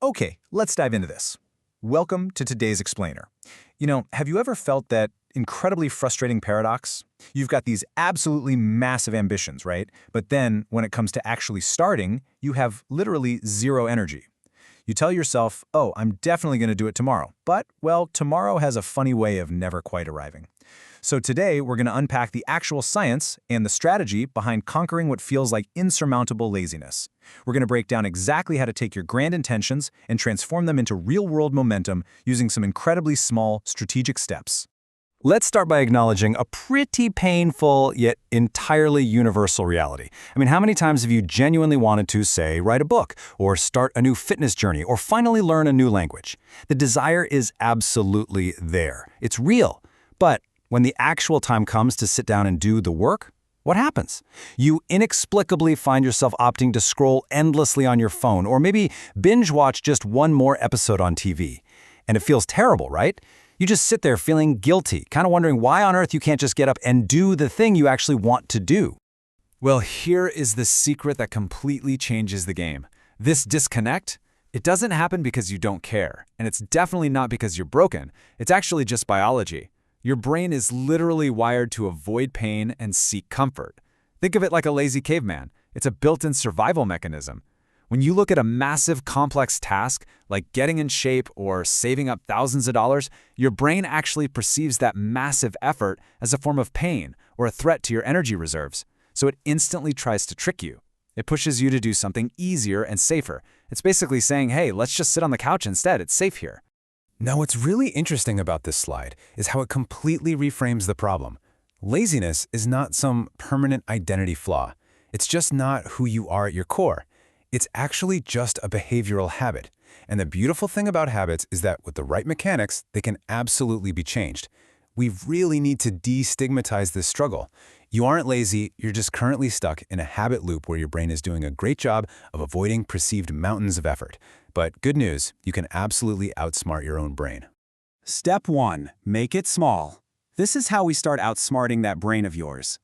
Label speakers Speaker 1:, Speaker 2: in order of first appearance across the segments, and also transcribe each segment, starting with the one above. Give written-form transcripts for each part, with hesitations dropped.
Speaker 1: Okay, let's dive into this. Welcome to today's explainer. Have you ever felt that incredibly frustrating paradox? You've got these absolutely massive ambitions, right? But then, when it comes to actually starting, you have literally zero energy. You tell yourself, oh, I'm definitely going to do it tomorrow. But, well, tomorrow has a funny way of never quite arriving. So today, we're going to unpack the actual science and the strategy behind conquering what feels like insurmountable laziness. We're going to break down exactly how to take your grand intentions and transform them into real-world momentum using some incredibly small, strategic steps. Let's start by acknowledging a pretty painful yet entirely universal reality. How many times have you genuinely wanted to, say, write a book, or start a new fitness journey, or finally learn a new language? The desire is absolutely there. It's real. But when the actual time comes to sit down and do the work, what happens? You inexplicably find yourself opting to scroll endlessly on your phone, or maybe binge watch just one more episode on TV. And it feels terrible, right? You just sit there feeling guilty, kind of wondering why on earth you can't just get up and do the thing you actually want to do.
Speaker 2: Well, here is the secret that completely changes the game. This disconnect, it doesn't happen because you don't care, and it's definitely not because you're broken. It's actually just biology. Your brain is literally wired to avoid pain and seek comfort. Think of it like a lazy caveman. It's a built-in survival mechanism. When you look at a massive, complex task, like getting in shape or saving up thousands of dollars, your brain actually perceives that massive effort as a form of pain or a threat to your energy reserves. So it instantly tries to trick you. It pushes you to do something easier and safer. It's basically saying, hey, let's just sit on the couch instead. It's safe here.
Speaker 3: Now, what's really interesting about this slide is how it completely reframes the problem. Laziness is not some permanent identity flaw. It's just not who you are at your core. It's actually just a behavioral habit. And the beautiful thing about habits is that with the right mechanics, they can absolutely be changed. We really need to destigmatize this struggle. You aren't lazy, you're just currently stuck in a habit loop where your brain is doing a great job of avoiding perceived mountains of effort. But good news, you can absolutely outsmart your own brain.
Speaker 4: Step 1. Make it small. This is how we start outsmarting that brain of yours.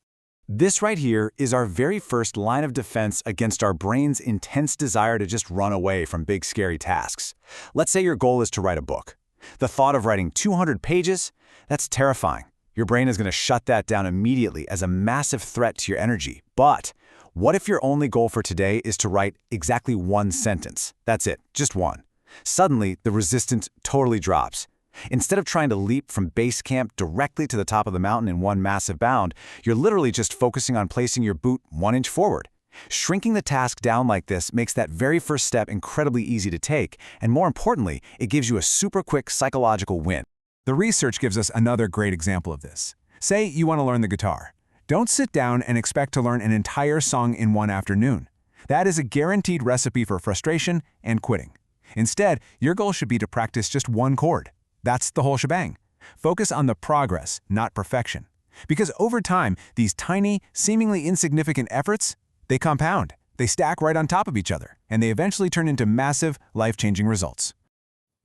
Speaker 1: This right here is our very first line of defense against our brain's intense desire to just run away from big, scary tasks. Let's say your goal is to write a book. The thought of writing 200 pages? That's terrifying. Your brain is going to shut that down immediately as a massive threat to your energy. But what if your only goal for today is to write exactly one sentence? That's it, just one. Suddenly, the resistance totally drops. Instead of trying to leap from base camp directly to the top of the mountain in one massive bound, you're literally just focusing on placing your boot 1 inch forward. Shrinking the task down like this makes that very first step incredibly easy to take, and more importantly, it gives you a super quick psychological win.
Speaker 3: The research gives us another great example of this. Say you want to learn the guitar. Don't sit down and expect to learn an entire song in one afternoon. That is a guaranteed recipe for frustration and quitting. Instead, your goal should be to practice just one chord. That's the whole shebang. Focus on the progress, not perfection. Because over time, these tiny, seemingly insignificant efforts, they compound. They stack right on top of each other, and they eventually turn into massive, life-changing results.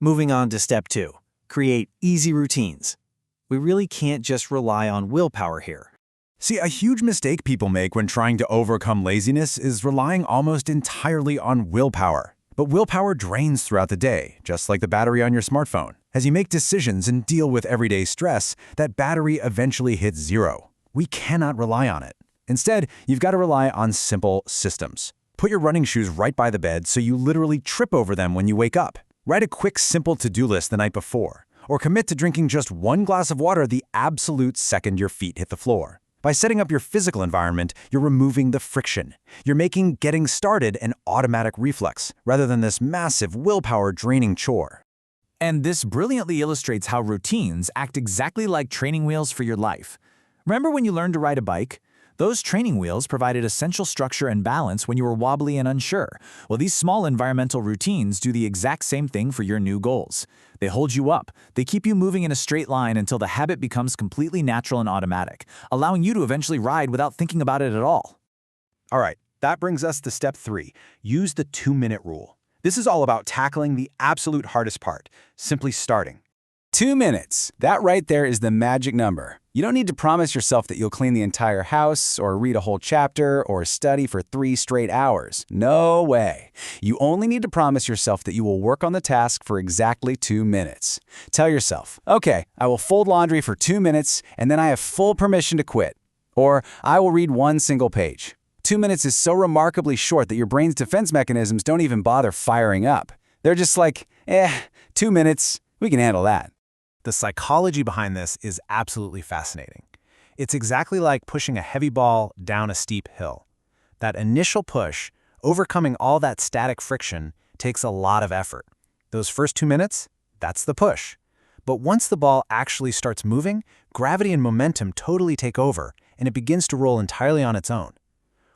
Speaker 5: Moving on to step 2. Create easy routines. We really can't just rely on willpower here.
Speaker 1: See, a huge mistake people make when trying to overcome laziness is relying almost entirely on willpower. But willpower drains throughout the day, just like the battery on your smartphone. As you make decisions and deal with everyday stress, that battery eventually hits zero. We cannot rely on it. Instead, you've got to rely on simple systems. Put your running shoes right by the bed so you literally trip over them when you wake up. Write a quick, simple to-do list the night before. Or commit to drinking just one glass of water the absolute second your feet hit the floor. By setting up your physical environment, you're removing the friction. You're making getting started an automatic reflex, rather than this massive willpower-draining chore.
Speaker 6: And this brilliantly illustrates how routines act exactly like training wheels for your life. Remember when you learned to ride a bike? Those training wheels provided essential structure and balance when you were wobbly and unsure. Well, these small environmental routines do the exact same thing for your new goals. They hold you up. They keep you moving in a straight line until the habit becomes completely natural and automatic, allowing you to eventually ride without thinking about it at all.
Speaker 4: All right, that brings us to step 3. Use the 2-minute rule. This is all about tackling the absolute hardest part, simply starting. 2 minutes. That right there is the magic number. You don't need to promise yourself that you'll clean the entire house or read a whole chapter or study for 3 straight hours. No way. You only need to promise yourself that you will work on the task for exactly 2 minutes. Tell yourself, okay, I will fold laundry for 2 minutes and then I have full permission to quit. Or I will read 1 single page. 2 minutes is so remarkably short that your brain's defense mechanisms don't even bother firing up. They're just like, 2 minutes, we can handle that.
Speaker 1: The psychology behind this is absolutely fascinating. It's exactly like pushing a heavy ball down a steep hill. That initial push, overcoming all that static friction, takes a lot of effort. Those first 2 minutes, that's the push. But once the ball actually starts moving, gravity and momentum totally take over, and it begins to roll entirely on its own.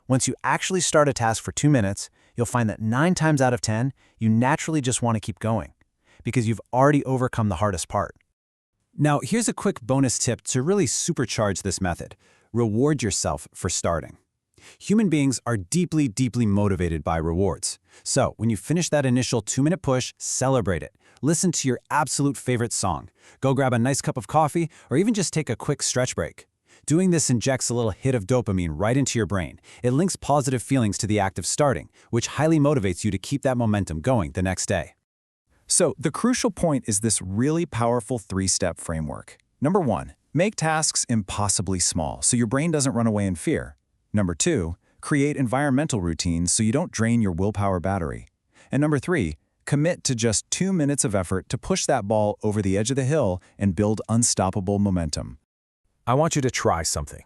Speaker 1: Once you actually start a task for 2 minutes, you'll find that 9 times out of 10, you naturally just want to keep going, because you've already overcome the hardest part.
Speaker 3: Now, here's a quick bonus tip to really supercharge this method. Reward yourself for starting. Human beings are deeply, deeply motivated by rewards. So, when you finish that initial 2-minute push, celebrate it. Listen to your absolute favorite song. Go grab a nice cup of coffee, or even just take a quick stretch break. Doing this injects a little hit of dopamine right into your brain. It links positive feelings to the act of starting, which highly motivates you to keep that momentum going the next day.
Speaker 2: So the crucial point is this really powerful 3-step framework. Number 1, make tasks impossibly small so your brain doesn't run away in fear. Number 2, create environmental routines so you don't drain your willpower battery. And number 3, commit to just 2 minutes of effort to push that ball over the edge of the hill and build unstoppable momentum.
Speaker 1: I want you to try something.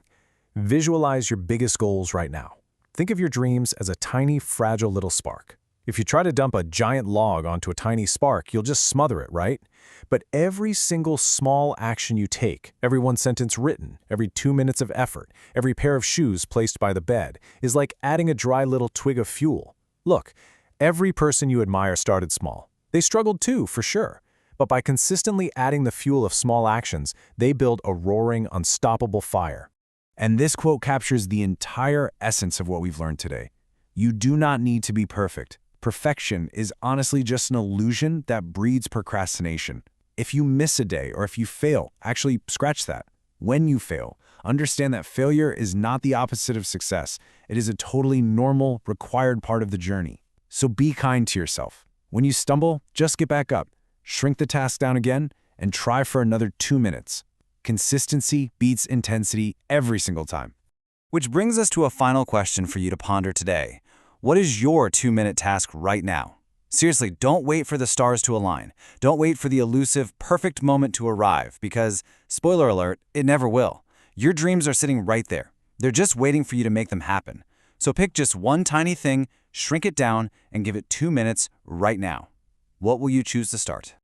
Speaker 1: Visualize your biggest goals right now. Think of your dreams as a tiny, fragile little spark. If you try to dump a giant log onto a tiny spark, you'll just smother it, right? But every single small action you take, every 1 sentence written, every 2 minutes of effort, every pair of shoes placed by the bed, is like adding a dry little twig of fuel. Look, every person you admire started small. They struggled too, for sure. But by consistently adding the fuel of small actions, they build a roaring, unstoppable fire. And this quote captures the entire essence of what we've learned today. You do not need to be perfect. Perfection is honestly just an illusion that breeds procrastination. If you miss a day or if you fail, actually scratch that. When you fail, understand that failure is not the opposite of success. It is a totally normal, required part of the journey. So be kind to yourself. When you stumble, just get back up, shrink the task down again, and try for another 2 minutes. Consistency beats intensity every single time.
Speaker 4: Which brings us to a final question for you to ponder today. What is your 2-minute task right now? Seriously, don't wait for the stars to align. Don't wait for the elusive, perfect moment to arrive because, spoiler alert, it never will. Your dreams are sitting right there. They're just waiting for you to make them happen. So pick just one tiny thing, shrink it down, and give it 2 minutes right now. What will you choose to start?